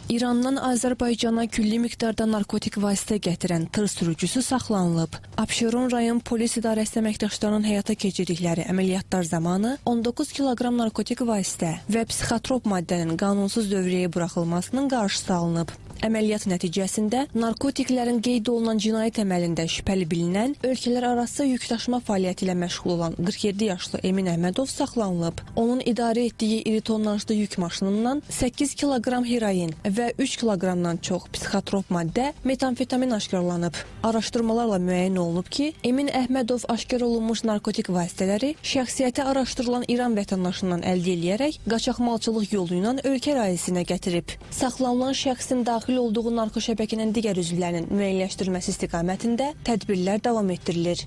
İrandan Azərbaycana külli miqdarda narkotik vasitə gətirən tır sürücüsü saxlanılıb. Abşeron rayon polis idarəsi əməkdaşlarının həyata keçirdikləri əməliyyatlar zamanı 19 kiloqram narkotik vasitə və psixotrop maddənin qanunsuz dövriyyəyə buraxılmasının qarşısı alınıb. Əməliyyat nəticəsində narkotiklərin qeyd olunan cinayət əməlində şübhəli bilinən, ölkələr arası yükdaşıma fəaliyyəti ilə məşğul olan 47 yaşlı Emin Əhmədov saxlanılıb. Onun idarə etdiyi iri tonnajlı yük maşınından 8 kiloqram heroin və 3 kiloqramdan çox psixotrop maddə metamfetamin aşkarlanıb. Araşdırmalarla müəyyən olunub ki, Emin Əhmədov aşkar olunmuş narkotik vasitələri şəxsiyyəti araşdırılan İran vətəndaşından əldə edərək qaçaqmalçılıq yolu ilə ölkə ərazisinə gətirib. Saxlanılan şəxsin daxil olduğu narko şəbəkənin digər üzvlərinin müəyyənləşdirilməsi istiqamətində tədbirlər davam etdirilir.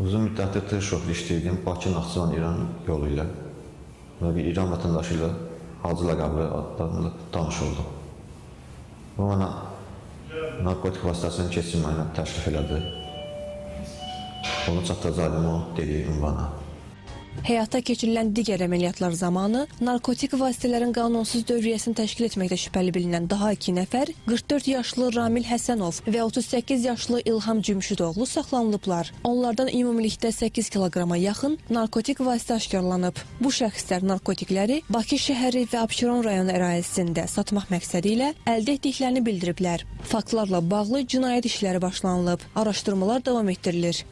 Uzun müddətdir tır şoförü işləyirdim. Bakı-Naxçıvan İran yolu ilə və bir İran vətəndaşı ilə Hacı ləqəbli adlarında tanış oldum. O mənə narkotik vasitəsinin keçirməyini təklif elədi. Onu çatdıracaqdım o dediyi ünvana. Həyata keçirilən digər əməliyyatlar zamanı narkotik vasitələrin qanunsuz dövriyyəsini təşkil etməkdə şübhəli bilinən daha 2 nəfər, 44 yaşlı Ramil Həsənov və 38 yaşlı İlham Cümşüdoğlu saxlanılıblar. Onlardan ümumilikdə 8 kiloqrama yaxın narkotik vasitə aşkarlanıb. Bu şəxslər narkotikləri Bakı şəhəri və Abşeron rayonu ərazisində satmaq məqsədi ilə əldə etdiklərini bildiriblər. Faktlarla bağlı cinayət işləri başlanılıb. Araşdırmalar davam etdirilir.